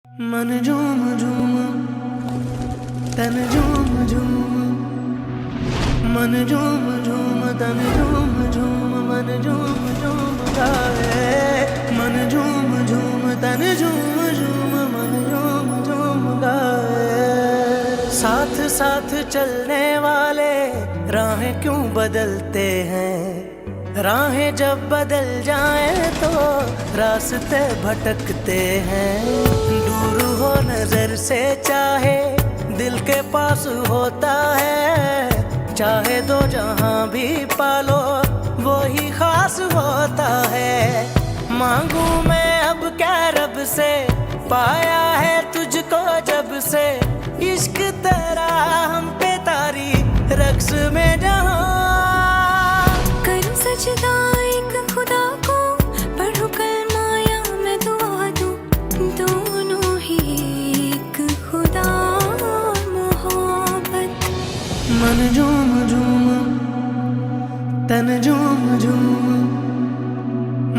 मन झूम झूम तन झूम झूम, मन झूम झूम तन झूम झूम, मन झूम झूम गाए। मन झूम झूम तन झूम झूम, मन झूम झूम गाए। साथ साथ चलने वाले राहें क्यों बदलते हैं, राहें जब बदल जाएं तो रास्ते भटकते हैं। दूर हो नजर से चाहे दिल के पास होता है, चाहे दो जहां भी पालो वो ही खास होता है। मांगू मैं अब क्या रब से, पाया है तुझको जब से, इश्क तेरा हम पे तारी रक्स में जहां। सजदा एक खुदा को पढ़ो कलमा या मैं दुआ दूं, दोनों ही एक खुदा मोहब्बत। मन झूम झूम तन झूम झूम,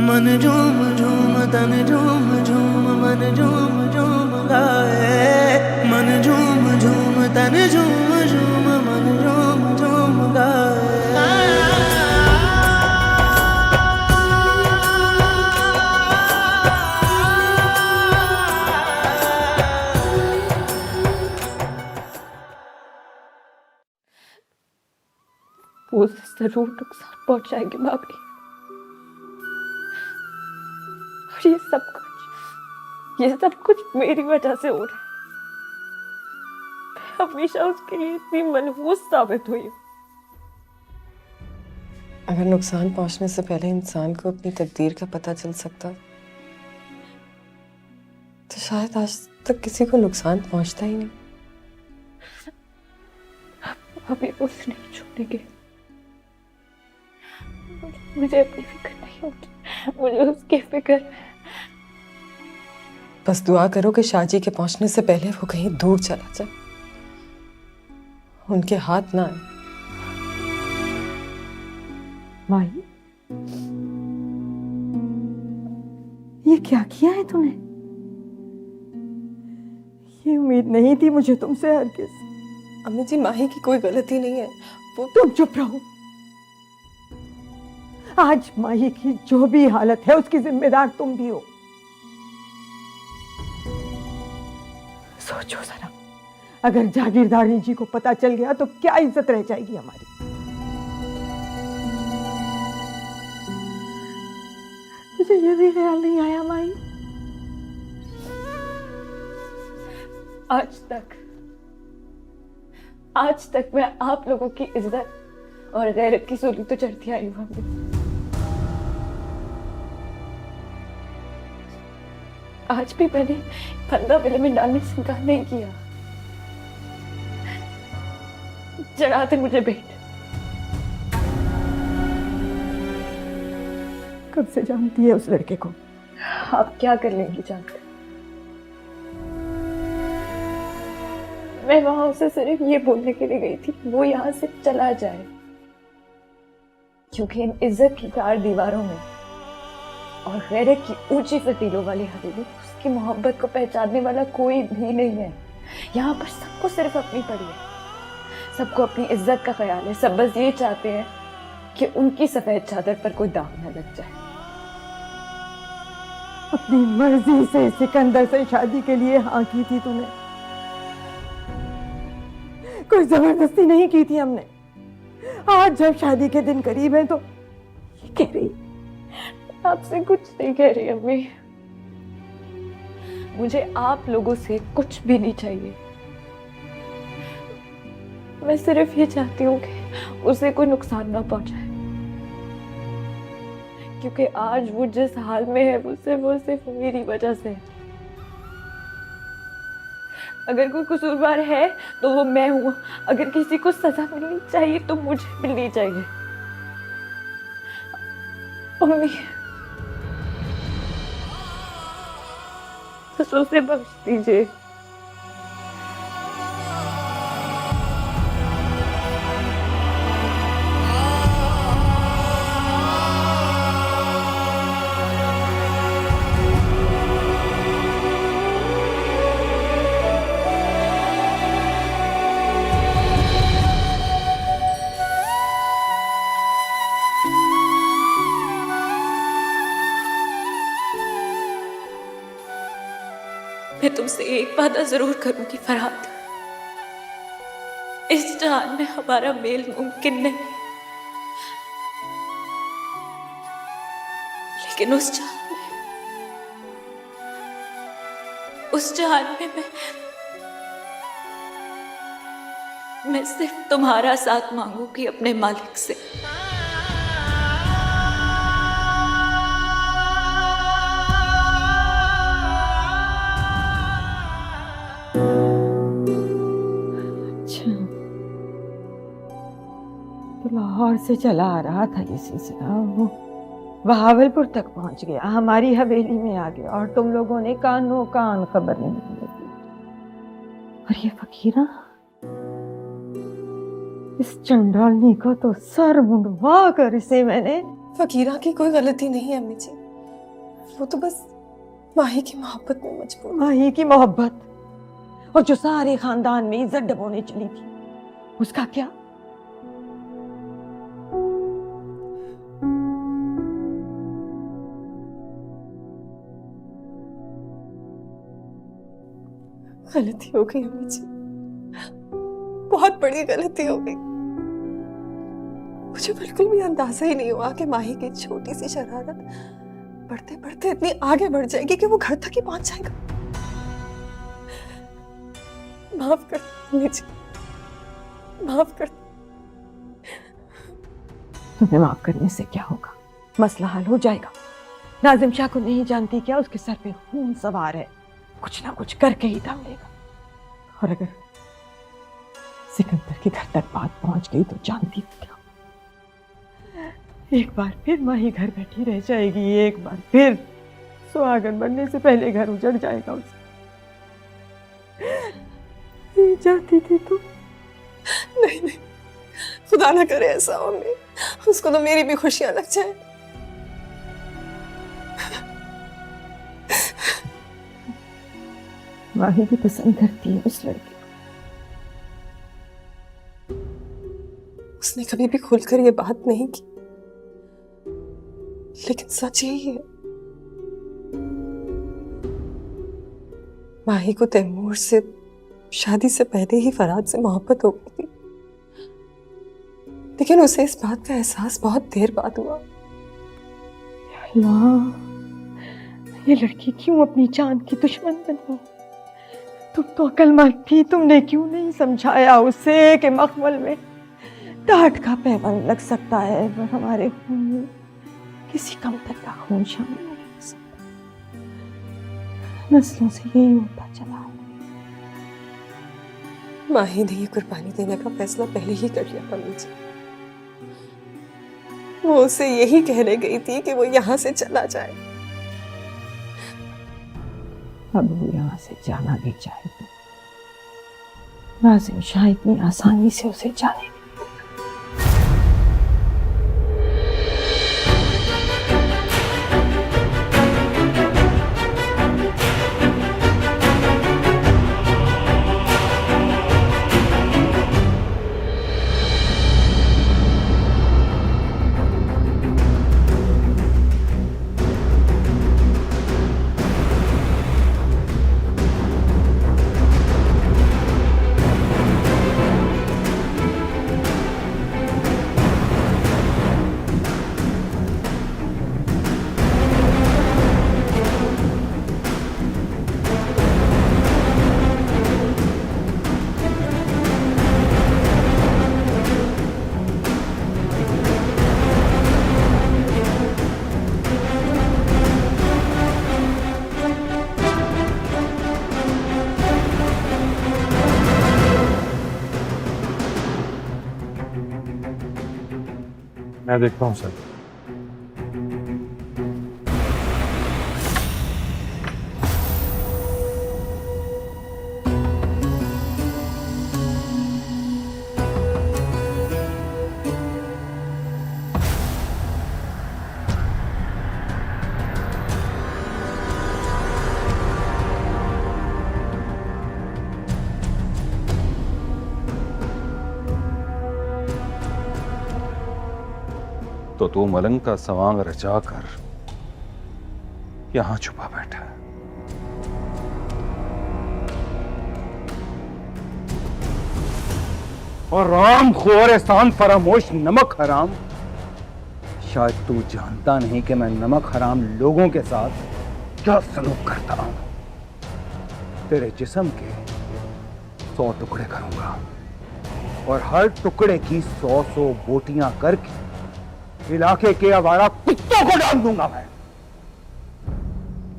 मन झूम झूम तन झूम झूम, मन झूम झूम गाए। मन झूम झूम तन झूम झूम, मन झूम झूम गाए। वो जरूर नुकसान पहुंचाएंगे भाभी, और ये सब कुछ मेरी वजह से हो रहा है। मैं हमेशा उसके लिए इतनी मनहूस साबित हुई हूँ। अगर नुकसान पहुंचने से पहले इंसान को अपनी तकदीर का पता चल सकता तो शायद आज तक किसी को नुकसान पहुंचता ही नहीं। अभी उसे नहीं छोड़ेंगे। मुझे अपनी फिक्र नहीं होती, मुझे उसकी फिक्र है। बस दुआ करो कि शाजी के पहुंचने से पहले वो कहीं दूर चला जाए, उनके हाथ ना आए। माई, ये क्या किया है तूने? ये उम्मीद नहीं थी मुझे तुमसे हरगिज़। अम्मी जी, माही की कोई गलती नहीं है। वो तुम चुप रहो। आज माही की जो भी हालत है उसकी जिम्मेदार तुम भी हो। सोचो जरा, अगर जागीरदारनी जी को पता चल गया तो क्या इज्जत रह जाएगी हमारी। मुझे ये भी ख्याल नहीं आया माई, आज तक मैं आप लोगों की इज्जत और गैरत की सूली तो चढ़ती आई हूं। आज भी मैंने फंदा गले में डालने से इनकार नहीं किया। चढ़ाते मुझे भेंट, कब से जानती है उस लड़के को। आप क्या कर लेंगी जानकर? मैं वहां उसे सिर्फ ये बोलने के लिए गई थी वो यहाँ से चला जाए, क्योंकि इन इज्जत की 4 दीवारों में और गैरत की ऊंची फतीलों वाली हवेली उसकी मोहब्बत को पहचानने वाला कोई भी नहीं है। यहाँ पर सबको सिर्फ अपनी पड़ी है, सबको अपनी इज्जत का ख्याल है। सब बस ये चाहते हैं कि उनकी सफेद चादर पर कोई दाग न लग जाए। अपनी मर्जी से सिकंदर से शादी के लिए हाँ की थी तूने, कोई जबरदस्ती नहीं की थी हमने। आज जब शादी के दिन करीब है तो ये कह रही, आपसे कुछ नहीं कह रही अम्मी, मुझे आप लोगों से कुछ भी नहीं चाहिए। मैं सिर्फ ये चाहती हूँ कि उसे कोई नुकसान ना पहुंचाए, क्योंकि आज वो जिस हाल में है वो सिर्फ मेरी वजह से है। अगर कोई कसूरवार है तो वो मैं हूं। अगर किसी को सजा मिलनी चाहिए तो मुझे मिलनी चाहिए। अम्मी, बस उसे बख्श दीजिए। मैं तुमसे एक वादा जरूर करूंगी फरहाद, इस जहान में हमारा मेल मुमकिन नहीं, लेकिन उस जहान में मैं सिर्फ तुम्हारा साथ मांगूंगी अपने मालिक से। लाहौर से चला आ रहा था ये सिलसिला, वो बहावलपुर तक पहुंच गया, हमारी हवेली में आ गया और तुम लोगों ने कानों कान खबर नहीं लगी। और ये फकीरा, इस चंडालनी को तो सर मुंडवा कर इसे मैंने। फकीरा की कोई गलती नहीं है अम्मी जी, वो तो बस माही की मोहब्बत में मजबूर। माही की मोहब्बत, और जो सारे खानदान में इज्जत डबोने चली थी, उसका क्या? गलती हो गई अम्मी जी, बहुत बड़ी गलती हो गई। मुझे बिल्कुल भी अंदाजा ही नहीं हुआ कि माही की छोटी सी शरारत बढ़ते बढ़ते इतनी आगे बढ़ जाएगी कि वो घर तक ही पहुंच जाएगा। माफ कर अम्मी जी, माफ कर। तुम्हें माफ करने से क्या होगा? मसला हल हो जाएगा। नाजिम शाह को नहीं जानती क्या उसके सर पे खून सवार है, कुछ ना कुछ करके ही दम लेगा। और अगर सिकंदर के घर तक बात पहुंच गई तो जानती क्या, एक बार फिर माही घर बैठी रह जाएगी, एक बार फिर सुहागन बनने से पहले घर उजड़ जाएगा उसका। जाती थी तो नहीं नहीं, खुदा ना करे ऐसा हो अम्मी, उसको तो मेरी भी खुशियां लग जाए। माही भी पसंद करती है उस लड़के को। उसने कभी भी खुलकर ये बात नहीं की, लेकिन सच यही है, माही को तैमूर से शादी से पहले ही फरहाद से मोहब्बत हो गई थी, लेकिन उसे इस बात का एहसास बहुत देर बाद हुआ। अल्लाह, ये लड़की क्यों अपनी जान की दुश्मन बनी? तुम तो अक्लमंद थी, तुमने क्यों नहीं समझाया उसे कि मखमल में टाट का पैबंद लग सकता है, पर हमारे खून में किसी कमतर का खून शामिल नहीं हो सकता। नस्लों से यही होता चला है। माही ने ये कुर्बानी देने का फैसला पहले ही कर लिया अम्मी जी। वो उसे यही कहने गई थी कि वो यहाँ से चला जाए। अब वो यहाँ से जाना भी चाहे तो नाजिम शाह इतनी आसानी से उसे जाने नहीं। मैं देखता हूँ सर। तो तू मलंग का सवांग रचा कर यहां छुपा बैठा है। और राम खोर एहसान फरामोश नमक हराम। शायद तू जानता नहीं कि मैं नमक हराम लोगों के साथ क्या सलूक करता हूं। तेरे जिस्म के 100 टुकड़े करूंगा और हर टुकड़े की 100 बोटियां करके इलाके के आवारा कुत्तों को डाल दूंगा मैं।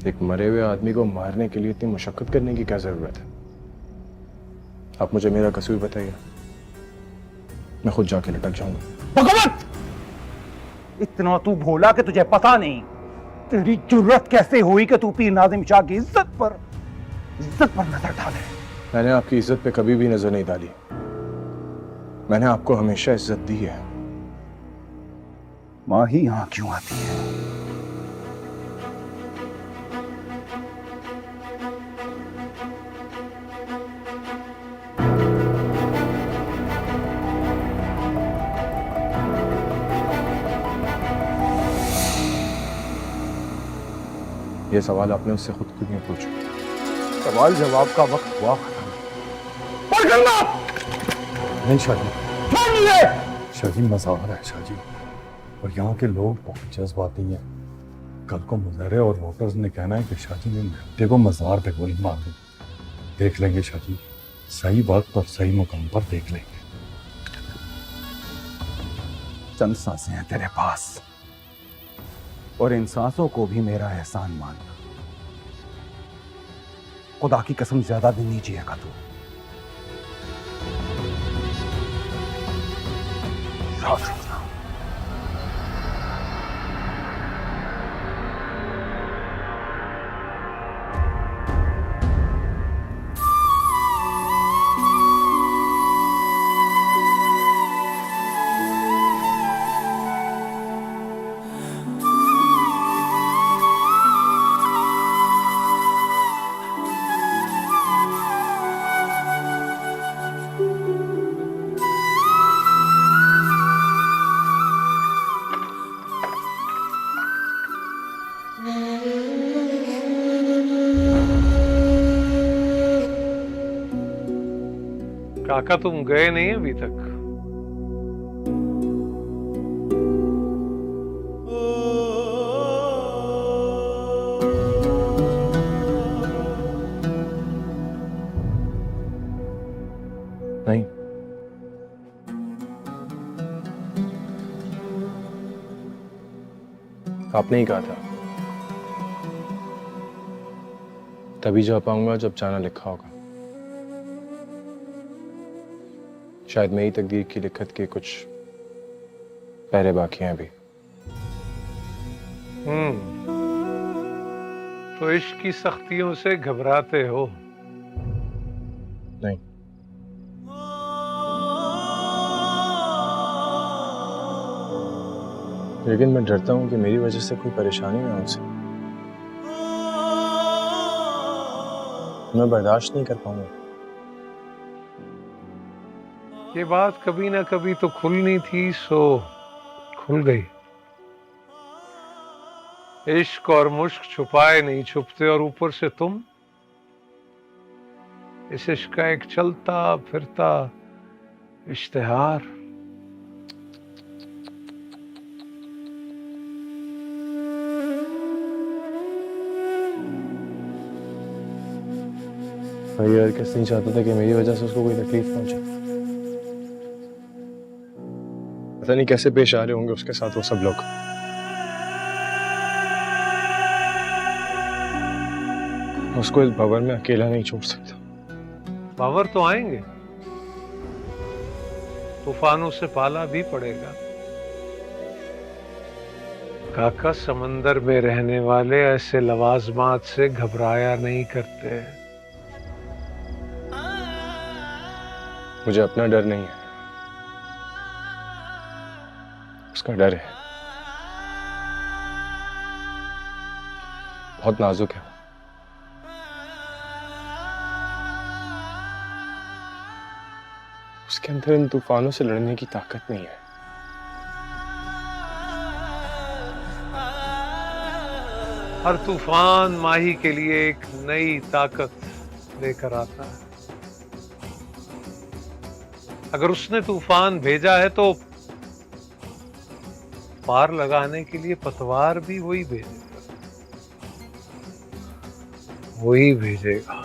एक मरे हुए आदमी को मारने के लिए इतनी मुशक्कत करने की क्या जरूरत है? आप मुझे मेरा कसूर बताइए, मैं खुद जाके लटक जाऊंगा। भगवत, इतना तू भोला कि तुझे पता नहीं तेरी जुर्रत कैसे हुई कि तू पीर नाज़िम शाह की इज्जत पर नजर डाले। मैंने आपकी इज्जत पे कभी भी नजर नहीं डाली। मैंने आपको हमेशा इज्जत दी है। माँ ही यहां क्यों आती है? ये सवाल आपने उससे खुद क्यों पूछा? सवाल जवाब का वक्त हुआ खत्म। नहीं शाहजी, शाहजी मज़ार है शाहजी, और यहाँ के लोग बहुत जज्बाती हैं। कल को मुज़ाहरे और वोटर्स ने कहना है कि शाहजी ने मेहते को मज़ार पे गोली मार दी। देख लेंगे शाहजी, सही वक्त और सही मुकाम पर देख लेंगे। चंद सांसें हैं तेरे पास, और इन सांसों को भी मेरा एहसान मानना। खुदा की कसम ज्यादा दिन नहीं जिएगा तू। काका तुम गए नहीं अभी तक? नहीं, आपने ही कहा था तभी जा पाऊंगा जब जाना लिखा होगा। शायद मेरी तकदीर की लिखत के कुछ पहरे बाकी हैं अभी। तो इश्क की सख्तियों से घबराते हो? नहीं, लेकिन मैं डरता हूं कि मेरी वजह से कोई परेशानी ना हो उसे। मैं बर्दाश्त नहीं कर पाऊंगा। ये बात कभी ना कभी तो खुलनी थी, सो खुल गई। इश्क और मुश्क छुपाए नहीं छुपते, और ऊपर से तुम इस इश्क का एक चलता फिरता इश्तिहार। भाई यार किस नहीं चाहता था कि मेरी वजह से उसको कोई तकलीफ पहुंचे। पता नहीं कैसे पेश आ रहे होंगे उसके साथ वो सब लोग। उसको इस भवन में अकेला नहीं छोड़ सकता। बावर तो आएंगे, तूफानों से पाला भी पड़ेगा। काका, समंदर में रहने वाले ऐसे लवाजमात से घबराया नहीं करते। मुझे अपना डर नहीं है, उसका डर है। बहुत नाजुक है। उसके अंदर इन तूफानों से लड़ने की ताकत नहीं है। हर तूफान माही के लिए एक नई ताकत लेकर आता है। अगर उसने तूफान भेजा है तो पार लगाने के लिए पतवार भी वही भेजेगा, वही भेजेगा,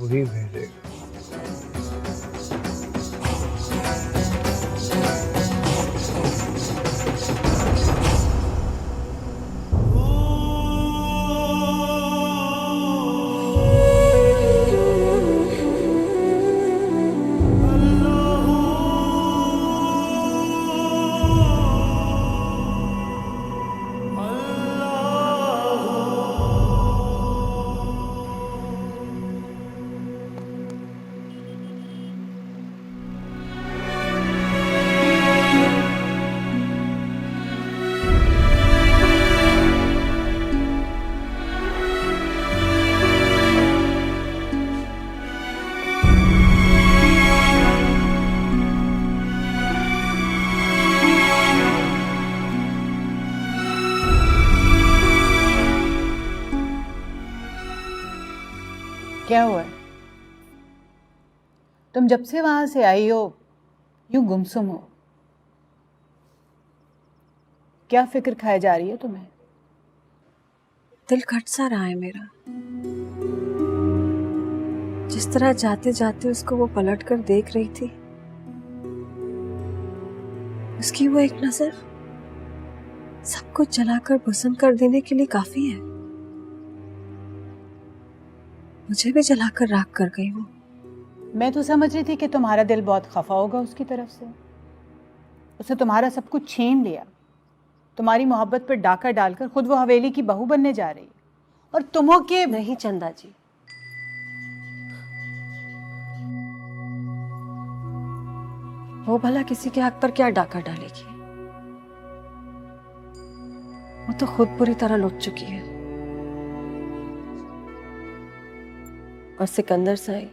वही भेजेगा। क्या हुआ है? तुम जब से वहां से आई हो यूं गुमसुम हो। क्या फिक्र खाए जा रही है तुम्हें? दिल घट सा रहा है मेरा। जिस तरह जाते जाते उसको वो पलट कर देख रही थी, उसकी वो एक नजर सब कुछ जलाकर भस्म कर देने के लिए काफी है। मुझे भी जलाकर राख कर गई वो। मैं तो समझ रही थी कि तुम्हारा दिल बहुत खफा होगा उसकी तरफ से। उसने तुम्हारा सब कुछ छीन लिया, तुम्हारी मोहब्बत पर डाका डालकर खुद वो हवेली की बहू बनने जा रही है। और तुम हो कि नहीं चंदा जी, वो भला किसी के हक पर क्या डाका डालेगी? वो तो खुद बुरी तरह लुट चुकी है। और सिकंदर साई,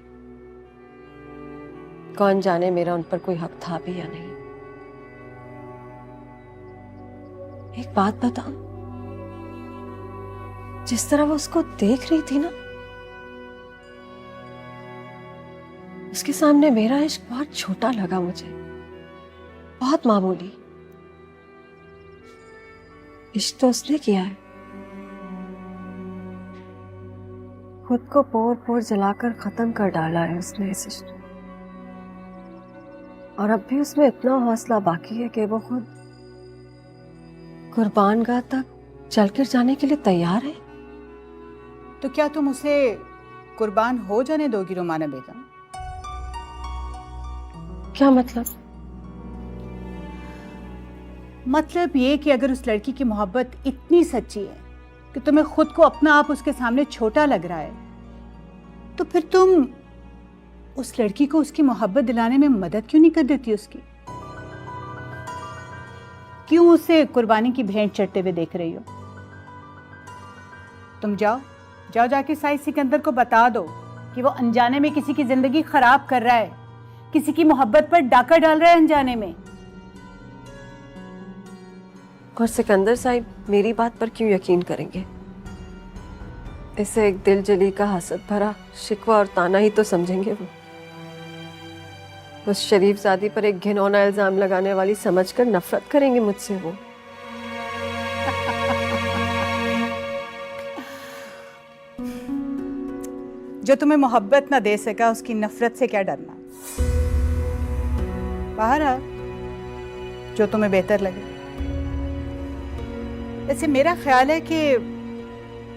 कौन जाने मेरा उन पर कोई हक था भी या नहीं। एक बात बताऊं, जिस तरह वो उसको देख रही थी ना, उसके सामने मेरा इश्क बहुत छोटा लगा मुझे, बहुत मामूली। इश्क तो उसने किया है, खुद को पोर पोर जलाकर खत्म कर डाला है उसने इस इश्क। और अब भी उसमें इतना हौसला बाकी है कि वो खुद कुर्बानगाह तक चलकर जाने के लिए तैयार है। तो क्या तुम उसे कुर्बान हो जाने दोगी रुमाना बेगम? क्या मतलब? मतलब ये कि अगर उस लड़की की मोहब्बत इतनी सच्ची है कि तुम्हें खुद को अपना आप उसके सामने छोटा लग रहा है, तो फिर तुम उस लड़की को उसकी मोहब्बत दिलाने में मदद क्यों नहीं कर देती उसकी? क्यों उसे कुर्बानी की भेंट चढ़ते हुए देख रही हो? तुम जाओ जाओ जाके साई सिकंदर को बता दो कि वो अनजाने में किसी की जिंदगी खराब कर रहा है, किसी की मोहब्बत पर डाका डाल रहा है अनजाने में। और सिकंदर साहिब मेरी बात पर क्यों यकीन करेंगे? इसे एक दिल जली का हसद भरा शिकवा और ताना ही तो समझेंगे वो। उस शरीफजादी पर एक घिनौना इल्जाम लगाने वाली समझकर नफरत करेंगे मुझसे वो। जो तुम्हें मोहब्बत ना दे सका उसकी नफरत से क्या डरना? बाहर आ, जो तुम्हें बेहतर लगे। वैसे मेरा ख्याल है कि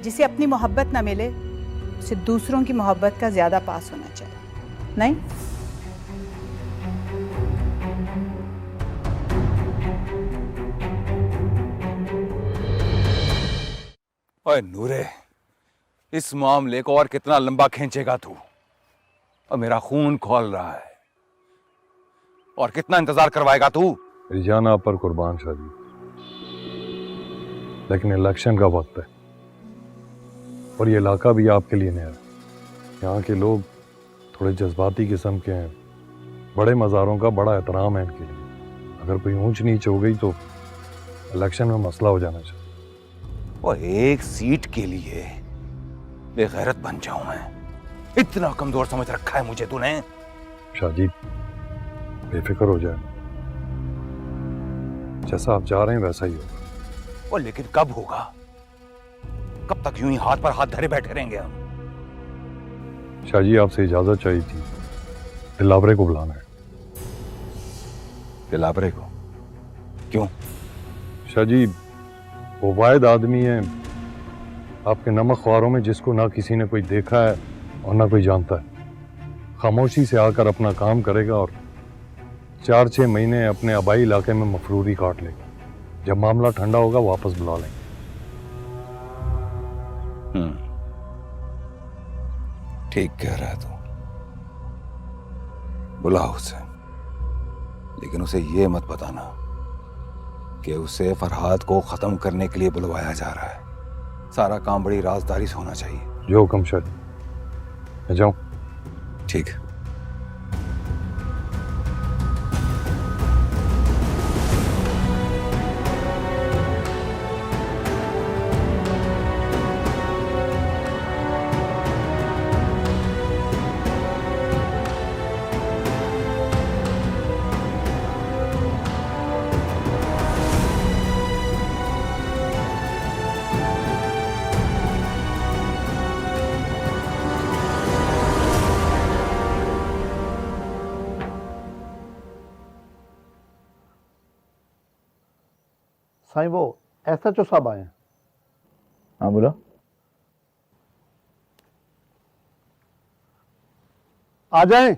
जिसे अपनी मोहब्बत ना मिले उसे दूसरों की मोहब्बत का ज्यादा पास होना चाहिए, नहीं? ओए नूरे, इस मामले को और कितना लंबा खींचेगा तू? और मेरा खून खौल रहा है, और कितना इंतजार करवाएगा तू? मेरी जान आप पर कुर्बान शादी, लेकिन इलेक्शन का वक्त है और ये इलाका भी आपके लिए नया है। यहाँ के लोग थोड़े जज्बाती किस्म के हैं, बड़े मज़ारों का बड़ा एहतराम है इनके लिए। अगर कोई ऊंच नीच हो गई तो इलेक्शन में मसला हो जाना चाहिए। और एक सीट के लिए बेगैरत बन जाऊं मैं? इतना कमजोर समझ रखा है मुझे तूने। शाहजी बेफिक्र हो जाए, जैसा आप चाह रहे हैं वैसा ही होगा। और लेकिन कब होगा? कब तक यूं ही हाथ पर हाथ धरे बैठे रहेंगे हम? शाहजी आपसे इजाजत चाहिए थी, दिलावरे को बुलाना है। दिलावरे को? क्यों? शाहजी वो वाहिद आदमी है आपके नमक ख्वारों में जिसको ना किसी ने कोई देखा है और ना कोई जानता है। खामोशी से आकर अपना काम करेगा और 4-6 महीने अपने आबाई इलाके में मफरूरी काट लेगा। जब मामला ठंडा होगा वापस बुला लेंगे। ठीक कह रहा है तू, बुलाओ उसे, लेकिन उसे ये मत बताना कि उसे फरहाद को खत्म करने के लिए बुलवाया जा रहा है। सारा काम बड़ी राजदारी से होना चाहिए। जो हुक्म शाहजी, मैं जाऊं? ठीक है। साईं वो SHO साहब आए हैं। हाँ बोला। आ जाएं।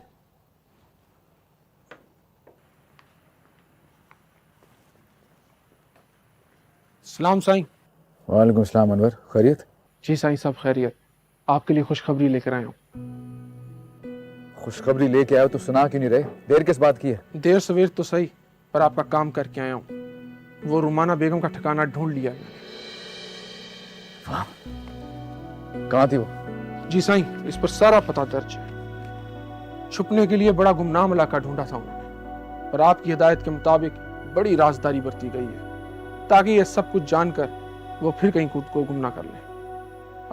सलाम साईं। वालेकुम सलाम अनवर, खैरियत? जी साईं सब खैरियत। आपके लिए खुशखबरी लेकर आया हूँ। खुशखबरी लेके आए हो तो सुना क्यों नहीं रहे? देर किस बात की है? देर सवेर तो सही, पर आपका काम करके आया हूँ। वो रुमाना बेगम का ठिकाना ढूंढ लिया है। कहाँ थी वो? जी साईं, इस पर सारा पता दर्ज है। छुपने के लिए बड़ा गुमनाम इलाका ढूंढा था उन्होंने, पर आपकी हिदायत के मुताबिक बड़ी राजदारी बरती गई है ताकि ये सब कुछ जानकर वो फिर कहीं खुद को गुम ना कर ले।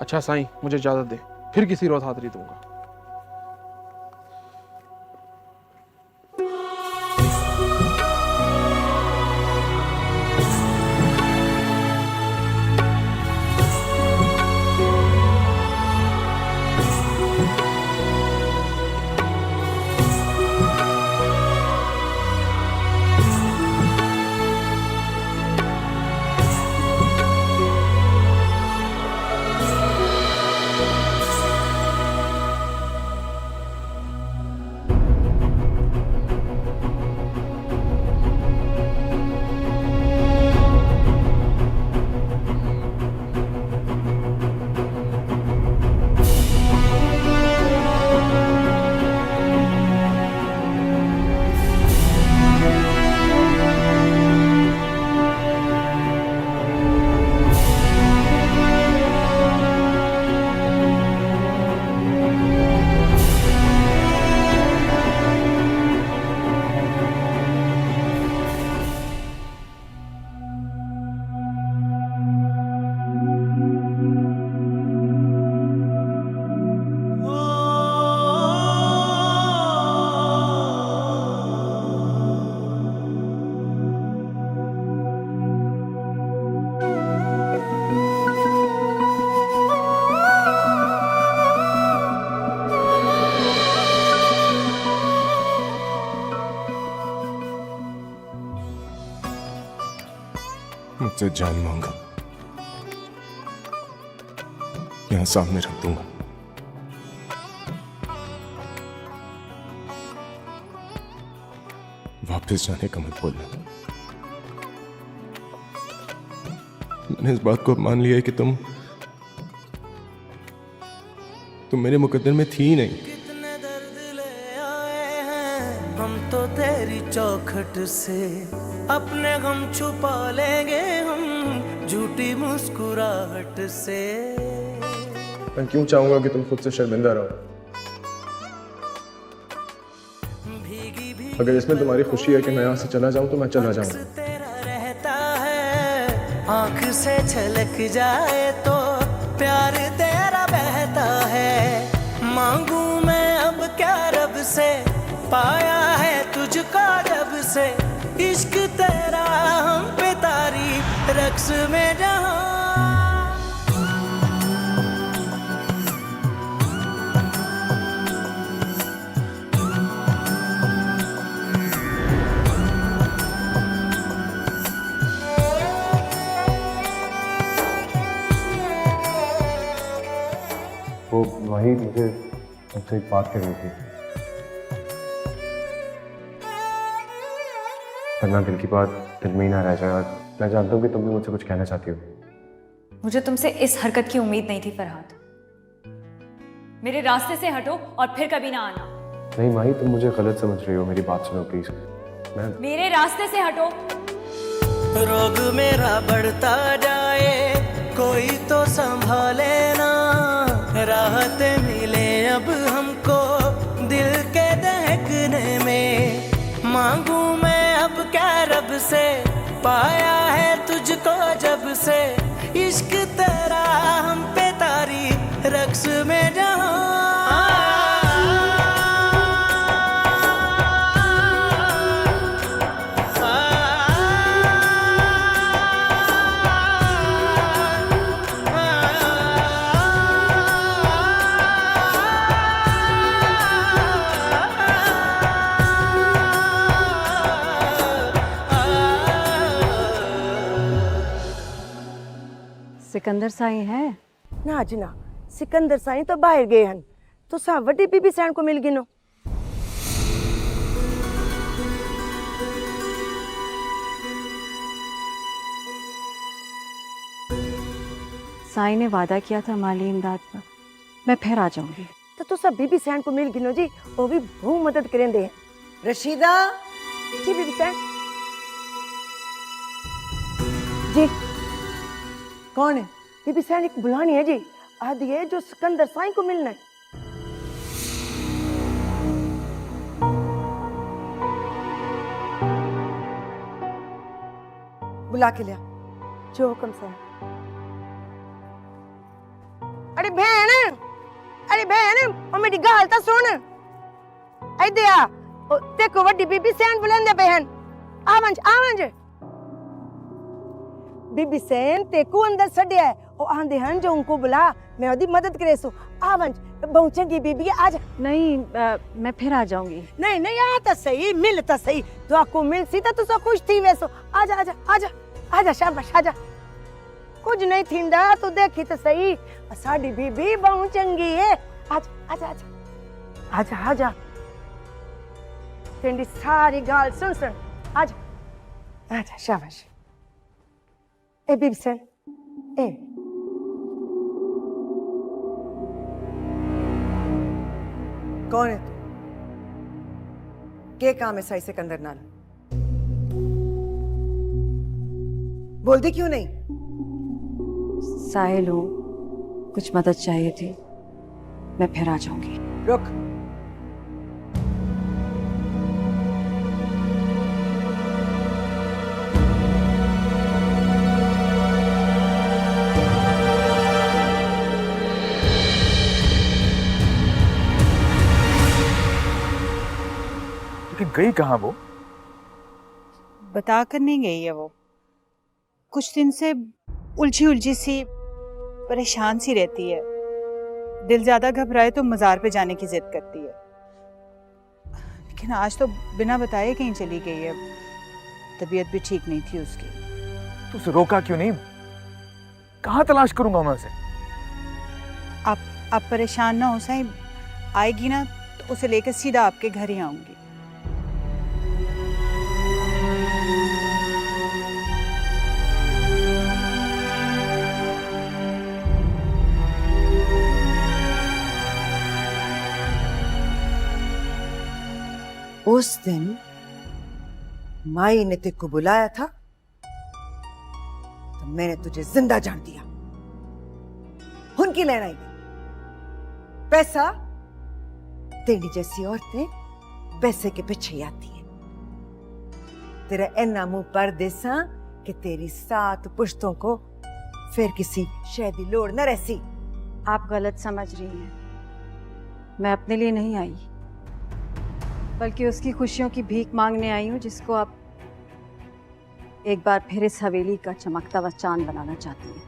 अच्छा साईं, मुझे इजाजत दे, फिर किसी रोज हाजिरी दूंगा। मुझसे जान मांगा, यहां सामने रख दूंगा। वापस जाने का मत बोलना। मैंने इस बात को अब मान लिया है कि तुम मेरे मुकद्दर में थी ही नहीं। कितने दर्द ले आए हैं हम तो तेरी चौखट से, अपने गम छुपा लेंगे हम झूठी मुस्कुराहट से। मैं क्यों चाहूंगा कि तुम खुद से शर्मिंदा रहो? अगर इसमें तुम्हारी खुशी है कि मैं यहाँ से चला जाऊं तो मैं चला जाऊंगा। तेरा रहता है आंख से छलक जाए तो प्यार तेरा बहता है। मांगू मैं अब क्या रब से, पाया है तुझको जब से, इश्क तेरा हम पे तारी रक्स में जहां। वो वही मुझे मुझसे एक बात करनी थी, वरना दिल की बात दिल में ही ना रह जाए। और मैं जानता हूँ कि तुम भी मुझसे कुछ कहना चाहती हो। मुझे तुमसे इस हरकत की उम्मीद नहीं थी फरहाद। मेरे रास्ते से हटो और फिर कभी ना आना। नहीं माही, तुम मुझे गलत समझ रही हो, मेरी बात सुनो प्लीज। मेरे रास्ते से हटो। रोग मेरा बढ़ता जाए, कोई तो संभाले ना, राहत मिले अब हमको दिल के दहकने में। मांगू मैं अब क्या रब से, पाया है तुझको जब से, इश्क तेरा हम पे तारी रक्स में जहां। सिकंदर साईं है ना जी ना, सिकंदर साईं तो बाहर गए हैं, तो सा वड्डी बीबी सैन को मिल गिनो। साईं ने वादा किया था माली इमदाद पर, मैं फिर आ जाऊंगी। तो सब बीबी सैन को मिल गिनो जी, वो भी बहुत मदद करें दे। रशीदा जी, बीबी सैन जी। कौन है? बीबी सैन एक बुलानी है जी, आदि है जो सिकंदर साईं को मिलना है। बुला के लिया जो हुक्म से। अरे बहन, अरे बहन, ओ मेरी गाल तो सुन। आई दिया देखो वड्डी बीबी सैन बुलांदे बहन। आवंज आवंज। बीबी सैन तेको अंदर सड़िया है, ओ आंदे हन जो उनको बुला, मैं ओदी मदद करे सो। आवंज पहुंचेगी बीबी आज। नहीं मैं फिर आ जाऊंगी। नहीं नहीं, आ तो सही, मिल तो सही, तो आपको मिल सी तो सो खुश थी वैसो। आजा आजा आजा आजा, शाबाश आजा। कुछ नहीं थींदा तू देखी तो सही, साडी बीबी बहुत चंगी है। आजा आजा आजा आजा आजा, तेरी सारी गाल सुन सुन। आजा आजा, शाबाश। ए बीबी सैन, ए कौन है तू? के काम है साई सिकंदर नाल? बोलती क्यों नहीं? साहिल हूँ, कुछ मदद चाहिए थी, मैं फिर आ जाऊंगी। रुक, लेकिन गई कहाँ वो? बता कर नहीं गई है वो। कुछ दिन से उलझी उलझी सी, परेशान सी रहती है। दिल ज्यादा घबराए तो मजार पे जाने की जिद करती है, लेकिन आज तो बिना बताए कहीं चली गई है। तबीयत भी ठीक नहीं थी उसकी। तो उसे रोका क्यों नहीं? कहाँ तलाश करूंगा मैं उसे? आप परेशान ना हो साईं, आएगी ना तो उसे लेकर सीधा आपके घर ही आऊंगी। उस दिन माई ने तेरे को बुलाया था तो मैंने तुझे जिंदा जान दिया। उनकी लेना ही पैसा, तेरी जैसी औरतें पैसे के पीछे आती है। तेरा इन्ना मुंह पर देसा कि तेरी 7 पुश्तों को फिर किसी शहदी लोड़ न रहसी। आप गलत समझ रही हैं। मैं अपने लिए नहीं आई, बल्कि उसकी खुशियों की भीख मांगने आई हूँ, जिसको आप एक बार फिर इस हवेली का चमकता हुआ चांद बनाना चाहती हैं।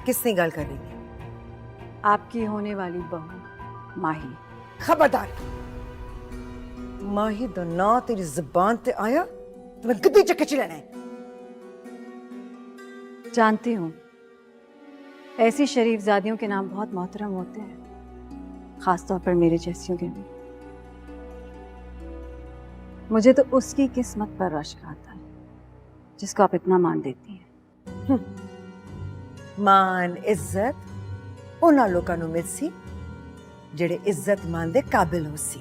किसने गल कर रही है? आपकी होने वाली बहू माही। खबरदार, माही दा ना तेरी जुबान ते आया तो मैं गद्दी चक्के च लेना है। जानती हूँ ऐसी शरीफजादियों के नाम बहुत मोहतरम होते हैं, खासतौर पर मेरे जैसियों के नाम। मुझे तो उसकी किस्मत पर रश्क आता है जिसको आप इतना मान देती हैं। मान इज्जत उन्हां लोकां नूं मिलसी जेड़े इज्जत मान दे काबिल हो सी।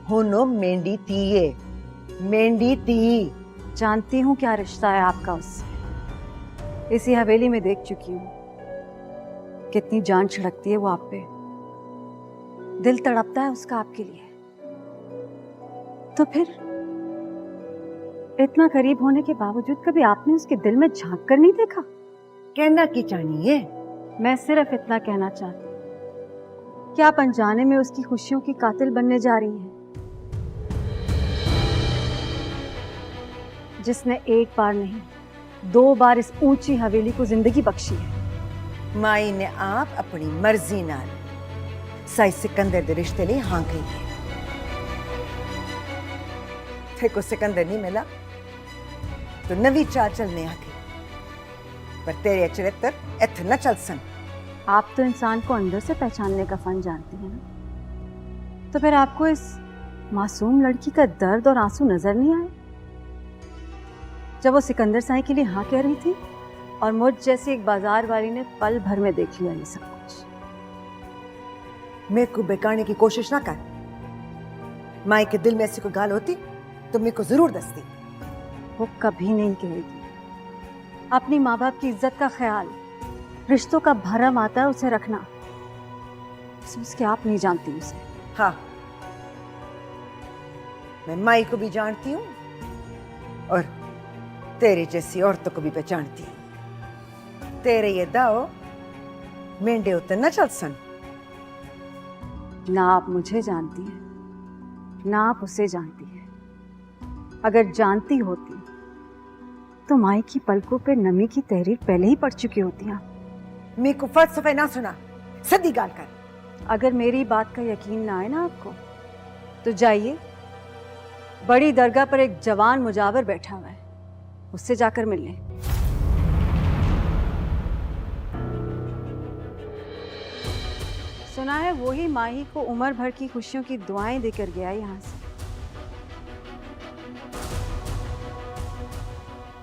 हुण ओ मेंढी धी है, मेंढी धी। जानती हूँ क्या रिश्ता है आपका उससे। इसी हवेली में देख चुकी हूँ कितनी जान छिड़कती है वो आप पे, दिल तड़पता है उसका आपके लिए। तो फिर इतना करीब होने के बावजूद कभी आपने उसके दिल में झांक कर नहीं देखा? कहना की चाहनी है? मैं सिर्फ इतना कहना चाहती हूँ कि आप अनजाने में उसकी खुशियों की कातिल बनने जा रही हैं, जिसने एक बार नहीं 2 बार इस ऊंची हवेली को जिंदगी बख्शी है। माई ने आप अपनी मर्जी नाल साई सिकंदर दे रिश्ते लिए हाँ कही है। थे को सिकंदर नहीं मिला तो नवी चाल चलने आ गई, पर तेरे चरित्र इत्थे न चल सन। आप तो इंसान को अंदर से पहचानने का फन जानती हैं ना, तो फिर आपको इस मासूम लड़की का दर्द और आंसू नजर नहीं आए जब वो सिकंदर साई के लिए हाँ कह रही थी और मुझ जैसी एक बाजार वाली ने पल भर में देख लिया ये सब कुछ? मेरे को बेकाने की कोशिश ना कर। माई के दिल में ऐसी कोई गाल होती तो मेरे को जरूर दसती। वो कभी नहीं कहेगी। अपनी माँ बाप की इज्जत का ख्याल, रिश्तों का भरम आता है उसे रखना, उसके आप नहीं जानती उसे। हाँ, मैं माई को भी जानती हूँ और तेरे जैसी औरतों को भी पहचानती हूँ। तेरे ये दाव मेंढे उतर न चल सन। ना आप मुझे जानती हैं ना आप उसे जानती हैं। अगर जानती होती तो माई की पलकों पे नमी की तहरीर पहले ही पड़ चुकी होती। आप मेरे को फलसफे ना सुना, सीधी गाल कर। अगर मेरी बात का यकीन ना आए ना आपको तो जाइए, बड़ी दरगाह पर एक जवान मुजावर बैठा हुआ है, उससे जाकर मिल लें। सुना है वही माही को उम्र भर की खुशियों की दुआएं देकर गया यहाँ से,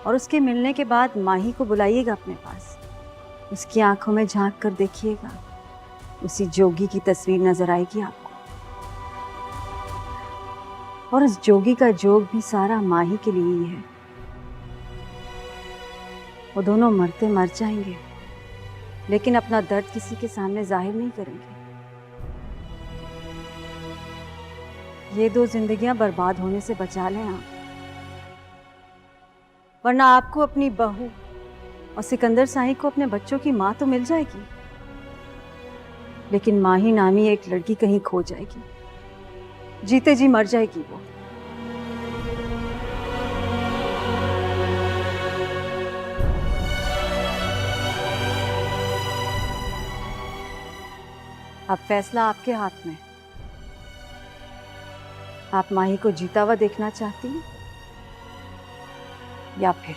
और उसके मिलने के बाद माही को बुलाइएगा अपने पास, उसकी आंखों में झांक कर देखिएगा, उसी जोगी की तस्वीर नजर आएगी आपको। और उस जोगी का जोग भी सारा माही के लिए ही है। वो दोनों मरते मर जाएंगे, लेकिन अपना दर्द किसी के सामने जाहिर नहीं करेंगे। ये 2 जिंदगियां बर्बाद होने से बचा लें आप, वरना आपको अपनी बहू और सिकंदर साई को अपने बच्चों की माँ तो मिल जाएगी, लेकिन माही नामी एक लड़की कहीं खो जाएगी, जीते जी मर जाएगी वो। अब फैसला आपके हाथ में। आप माही को जीता हुआ देखना चाहती हैं या फिर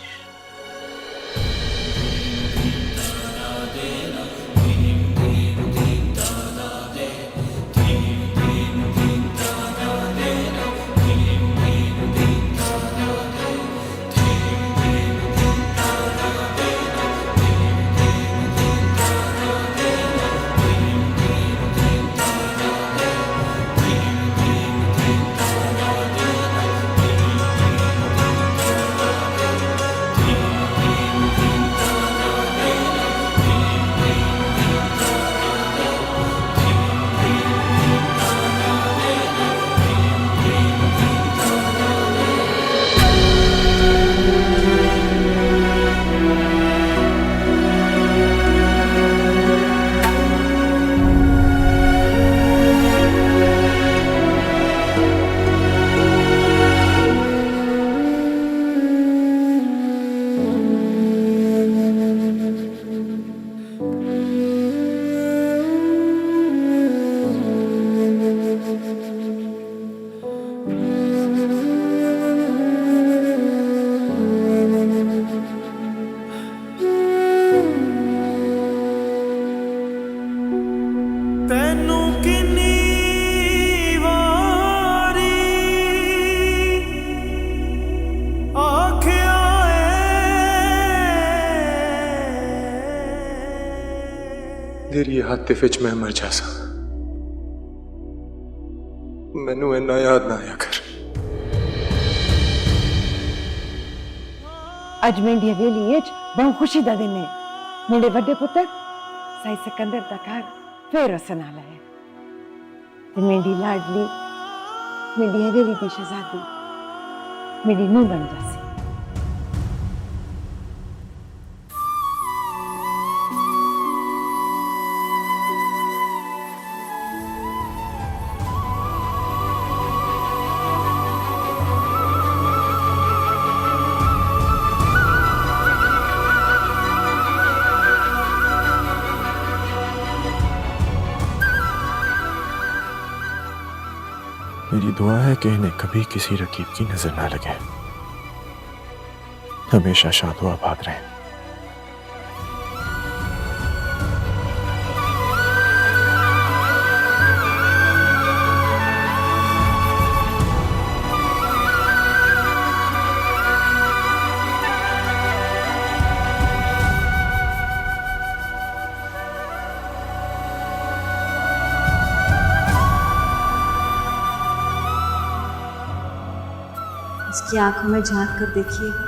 तेरी आतिफ विच मैं मर जासा, मैनू इन्ना याद ना आया कर। अज मेरी हवेली बहुत खुशी का दिन है। मेरे बड़े पुत्र साई सिकंदर का घर फिर वसन आला है। मेरी लाडली मेरी हवेली की शहजादी मेरी नूह बन जासी। मेरी दुआ है कि इन्हें कभी किसी रकीब की नजर ना लगे, हमेशा शादो आबाद रहें। उसकी आंखों में झांक कर देखिएगा,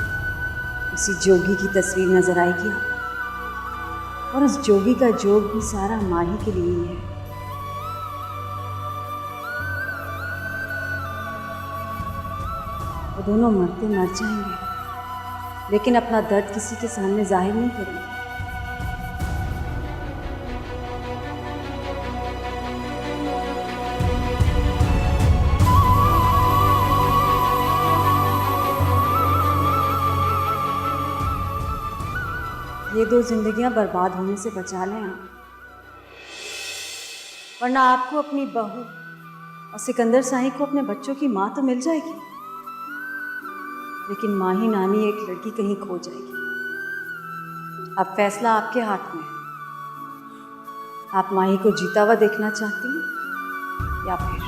उसी जोगी की तस्वीर नजर आएगी आपको। और उस जोगी का जोग भी सारा माही के लिए ही है। वो दोनों मरते मर जाएंगे, लेकिन अपना दर्द किसी के सामने जाहिर नहीं करेंगे। ये दो जिंदगियां बर्बाद होने से बचा लें आप, वरना आपको अपनी बहू और सिकंदर शाही को अपने बच्चों की माँ तो मिल जाएगी, लेकिन माही नामी एक लड़की कहीं खो जाएगी। अब फैसला आपके हाथ में है। आप माही को जीता हुआ देखना चाहती हैं या फिर